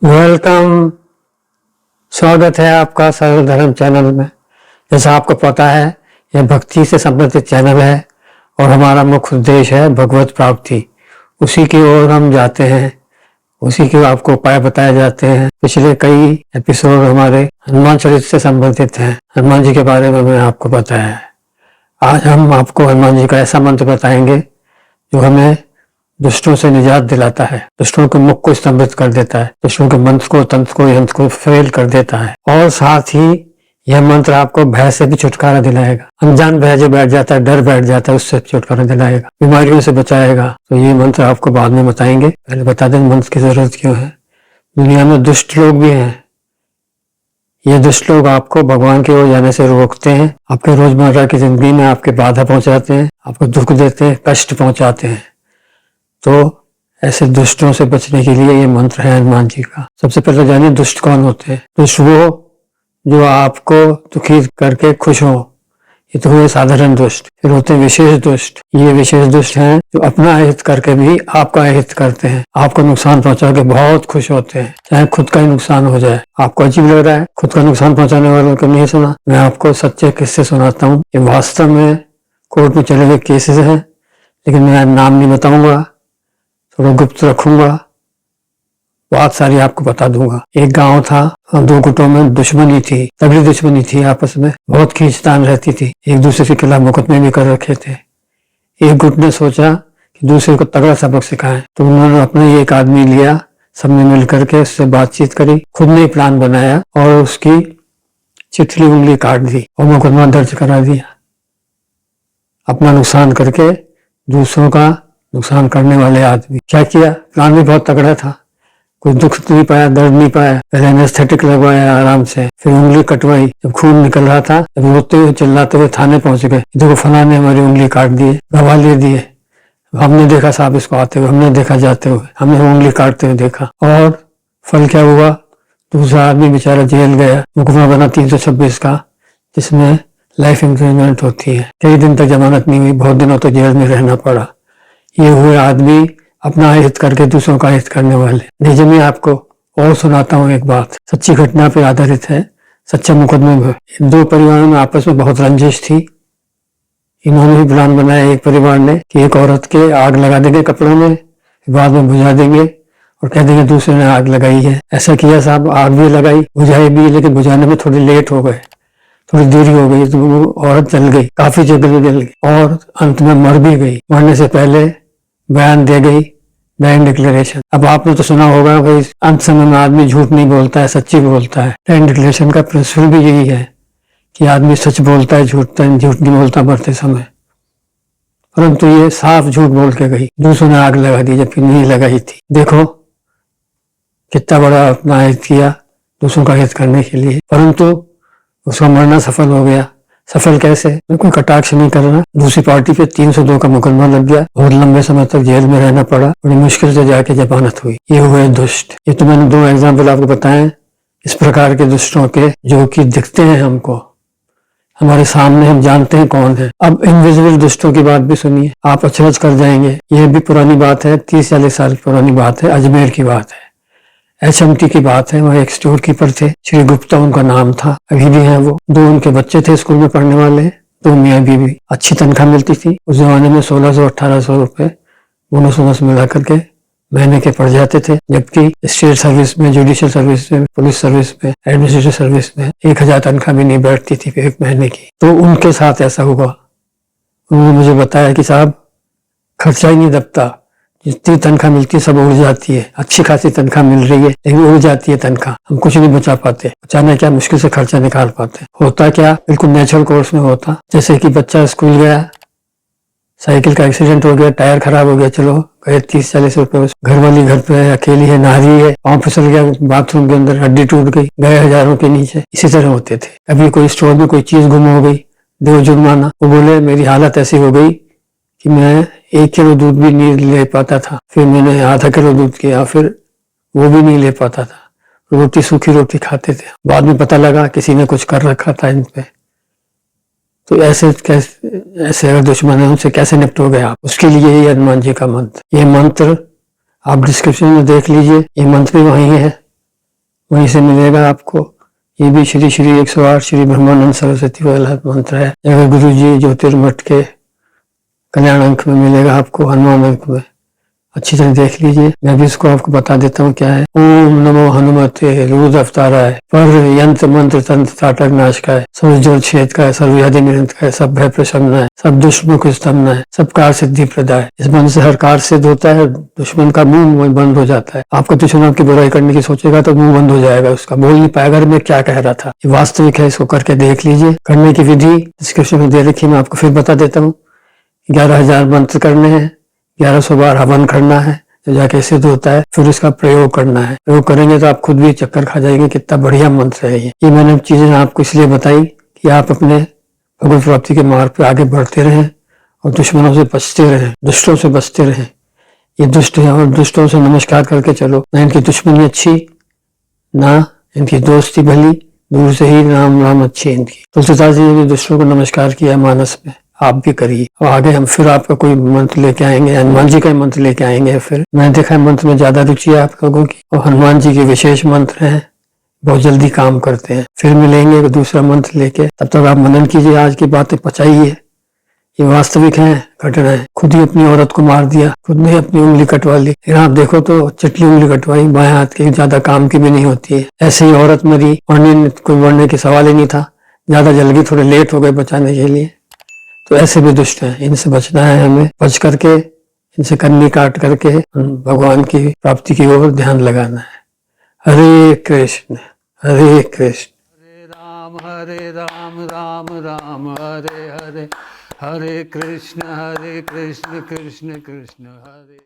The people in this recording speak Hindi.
वेलकम। स्वागत है आपका सरल धर्म चैनल में। जैसा आपको पता है, यह भक्ति से संबंधित चैनल है और हमारा मुख्य उद्देश्य है भगवत प्राप्ति। उसी की ओर हम जाते हैं, उसी के आपको उपाय बताए जाते हैं। पिछले कई एपिसोड हमारे हनुमान चरित्र से संबंधित हैं। हनुमान जी के बारे में मैंने आपको बताया है। आज हम आपको हनुमान जी का ऐसा मंत्र बताएंगे जो हमें दुष्टों से निजात दिलाता है, दुष्टों के मुख को स्तंभित कर देता है, दुष्टों के मंत्र को, तंत्र को, यंत्र को फेल कर देता है और साथ ही यह मंत्र आपको भय से भी छुटकारा दिलाएगा। अनजान भय जो बैठ जाता है, डर बैठ जाता है, उससे छुटकारा दिलाएगा, बीमारियों से बचाएगा। तो ये मंत्र आपको बाद में बताएंगे। पहले बता दें मंत्र की जरूरत क्यों है। दुनिया में दुष्ट लोग भी हैं। ये दुष्ट लोग आपको भगवान की ओर जाने से रोकते हैं, आपके रोजमर्रा की जिंदगी में आपके बाधा पहुंचाते हैं, आपको दुख देते हैं, कष्ट पहुंचाते हैं। तो ऐसे दुष्टों से बचने के लिए ये मंत्र है हनुमान जी का। सबसे पहले जानिए दुष्ट कौन होते हैं। दुष्ट वो जो आपको दुखी करके खुश हो, ये तो हुए साधारण दुष्ट। फिर होते हैं विशेष दुष्ट। ये विशेष दुष्ट हैं जो अपना हित करके भी आपका हित करते हैं, आपको नुकसान पहुंचा के बहुत खुश होते हैं, चाहे खुद का ही नुकसान हो जाए। आपको अजीब लग रहा है, खुद का नुकसान पहुंचाने वालों को नहीं सुना। मैं आपको सच्चे किस्से सुनाता हूँ। ये वास्तव में कोर्ट में चले गए केसेस हैं, लेकिन मैं नाम नहीं बताऊंगा, थोड़ा गुप्त रखूंगा, बात सारी आपको बता दूंगा। एक गांव था, दो गुटों में दुश्मनी थी, तगड़ी दुश्मनी थी, आपस में बहुत खींचतान रहती थी, एक दूसरे के खिलाफ मुकदमे भी कर रखे थे। एक गुट ने सोचा कि दूसरे को तगड़ा सबक सिखाएं, तो उन्होंने अपना एक आदमी लिया, सबने मिल करके उससे बातचीत करी, खुद ने प्लान बनाया और उसकी चिथली उंगली काट दी और मुकदमा दर्ज करा दिया। अपना नुकसान करके दूसरों का नुकसान करने वाले आदमी क्या किया, प्लान भी बहुत तगड़ा था, कोई दुख नहीं पाया, दर्द नहीं पाया। पहले एनेस्थेटिक लगवाया आराम से, फिर उंगली कटवाई। जब खून निकल रहा था, जब रोते हुए चिल्लाते हुए थाने पहुंच गए, देखो फलाने ने हमारी उंगली काट दी है, गवाह ले दिए, हमने देखा साहब इसको आते हुए, हमने देखा जाते हुए, हमने उंगली काटते हुए देखा। और फल क्या हुआ, दूसरा आदमी बेचारा जेल गया। मुकदमा बना 326 का, जिसमें लाइफ इम्प्रिजनमेंट होती है। कई दिन तक जमानत नहीं हुई, बहुत दिनों तो जेल में रहना पड़ा। ये हुए आदमी अपना हित करके दूसरों का हित करने वाले। लीजिए मैं आपको और सुनाता हूँ एक बात, सच्ची घटना पर आधारित है, सच्चे मुकदमे में। दो परिवारों में आपस में बहुत रंजिश थी। इन्होंने भी प्लान बनाया, एक परिवार ने, कि एक औरत के आग लगा देंगे कपड़ों में, बाद में बुझा देंगे और कह देंगे दूसरे ने आग लगाई है। ऐसा किया साहब, आग भी लगाई, बुझाई भी, लेकिन बुझाने में थोड़ी लेट हो गए, थोड़ी देरी हो गई, तो वो औरत जल गई, काफी जगह जल गई और अंत में मर भी गई। मरने से पहले बयान दे गई, डाइंग डिक्लेरेशन। अब आपने तो सुना होगा भाई, अंत समय में आदमी झूठ नहीं बोलता है, सच्ची बोलता है। डाइंग डिक्लेरेशन का प्रिंसिपल भी यही है कि आदमी सच बोलता है, झूठ नहीं बोलता मरते समय। परंतु ये साफ झूठ बोल के गई, दूसरों ने आग लगा दी जबकि नहीं लगाई थी। देखो कितना बड़ा अपना हित किया दूसरों का हित करने के लिए, परंतु उसका मरना सफल हो गया। सफल कैसे, मैं कोई कटाक्ष नहीं कर रहा। दूसरी पार्टी पे 302 का मुकदमा लग गया, बहुत लंबे समय तक जेल में रहना पड़ा, बड़ी मुश्किल से जाके जमानत हुई। ये हुए दुष्ट। ये तो मैंने दो एग्जाम्पल आपको बताए इस प्रकार के दुष्टों के, जो कि दिखते हैं हमको, हमारे सामने, हम जानते हैं कौन है। अब इनविजिबल दुष्टों की बात भी सुनिए, आप अचरज कर जाएंगे। ये भी पुरानी बात है, 30-40 साल पुरानी बात है, अजमेर की बात है, HMT की बात है। वह एक स्टोर कीपर थे, श्री गुप्ता उनका नाम था, अभी भी हैं वो। दो उनके बच्चे थे स्कूल में पढ़ने वाले, दो मियाँ बीवी। अच्छी तनख्वाह मिलती थी उस जमाने में, 1600-1800 रुपए बोनस वोनस मिला करके महीने के पड़ जाते थे। जबकि स्टेट सर्विस में, जुडिशियल सर्विस में, पुलिस सर्विस में, एडमिनिस्ट्रेटिव सर्विस में 1000 तनख्वाह भी नहीं बैठती थी एक महीने की। तो उनके साथ ऐसा हुआ। उन्होंने मुझे बताया कि साहब खर्चा ही नहीं दबता, जितनी तनख्वाह मिलती है सब उड़ जाती है। अच्छी खासी तनख्वाह मिल रही है लेकिन उड़ जाती है तनख्वाह, हम कुछ नहीं बचा पाते। बचाना क्या, मुश्किल से खर्चा निकाल पाते। होता क्या, बिल्कुल नेचुरल कोर्स में होता। जैसे कि बच्चा स्कूल गया, साइकिल का एक्सीडेंट हो गया, टायर खराब हो गया, चलो गए 30-40 रुपए। घर वाली घर पे है, अकेली है, नारी है, पाँव फिसल गया बाथरूम के अंदर, हड्डी टूट गई, गए हजारों के नीचे। इसी तरह होते थे। अभी कोई स्टोर में कोई चीज गुम हो गई, दो जुर्माना। वो बोले मेरी हालत ऐसी हो गई कि मैं 1 किलो दूध भी नहीं ले पाता था, फिर मैंने आधा किलो दूध किया, फिर वो भी नहीं ले पाता था, रोटी, सूखी रोटी खाते थे। बाद में पता लगा किसी ने कुछ कर रखा था इन पे। तो ऐसे अगर दुश्मन है उनसे कैसे निपटोगे आप, उसके लिए ये हनुमान जी का मंत्र। ये मंत्र आप डिस्क्रिप्शन में देख लीजिए, ये मंत्र भी वही है, वहीं से मिलेगा आपको। ये भी श्री श्री 108 श्री ब्रह्मानंद सरस्वती वाला मंत्र है। अगर गुरु जी ज्योतिर्मठ के कल्याण अंक में मिलेगा आपको, हनुमान अंक में। अच्छी तरह देख लीजिए, मैं भी इसको आपको बता देता हूँ क्या है। ओम नमो हनुमते रूद अवताराय, पर यंत्र मंत्र तंत्र ताटक नाशकाय, सब जोर छेद का है, सर्वव्याधि निरंतर है, सब भय प्रशमन है, सब दुष्मुख स्तंभ है, सब कार सिद्धि प्रदाय। इस मंत्र से हर कार सिद्ध होता है, दुश्मन का मुंह बंद हो जाता है। आपका दुश्मन आपकी बुराई करने की सोचेगा तो मुंह बंद हो जाएगा, उसका बोल नहीं पाएगा मैं क्या कह रहा था। ये वास्तविक है, इसको करके देख लीजिए। करने की विधि डिस्क्रिप्शन में दे रखी, मैं आपको फिर बता देता हूँ। 11,000 मंत्र करने हैं, 1100 बार हवन करना है, तो जाके सिद्ध होता है। फिर उसका प्रयोग करना है। प्रयोग करेंगे तो आप खुद भी चक्कर खा जाएंगे, कितना बढ़िया मंत्र है ये मैंने चीजें आपको इसलिए बताई कि आप अपने भगवत प्राप्ति के मार्ग पे आगे बढ़ते रहें और दुश्मनों से बचते रहें, दुष्टों से बचते रहें। ये दुष्ट है और दुष्टों से नमस्कार करके चलो। ना इनकी दुश्मनी अच्छी, ना इनकी दोस्ती भली, दूर से ही राम राम अच्छी इनकी। तुलसीदास जी ने भी दुष्टों को नमस्कार किया मानस में, आप भी करिए। और आगे हम फिर आपका कोई मंत्र लेके आएंगे, हनुमान जी का मंत्र लेके आएंगे। फिर मैंने देखा है मंत्र में ज्यादा रुचि है आप लोगों की, और हनुमान जी के विशेष मंत्र हैं, बहुत जल्दी काम करते हैं। फिर मिलेंगे दूसरा मंत्र लेके, तब तक आप मनन कीजिए, आज की बातें पचाइए। ये वास्तविक है घटना है। खुद ही अपनी औरत को मार दिया, खुद ने अपनी उंगली कटवा ली। फिर आप देखो तो चटली उंगली कटवाई, बाएं हाथ की, ज्यादा काम की भी नहीं होती है। ऐसे ही औरत मरी, कोई मरने की सवाल ही नहीं था, ज्यादा जल गई, थोड़े लेट हो गए बचाने के लिए। तो ऐसे भी दुष्ट हैं, इनसे बचना है हमें। बच करके इनसे कन्नी काट करके भगवान की प्राप्ति की ओर ध्यान लगाना है। हरे कृष्ण हरे कृष्ण, हरे राम राम राम हरे हरे, हरे कृष्ण कृष्ण कृष्ण हरे।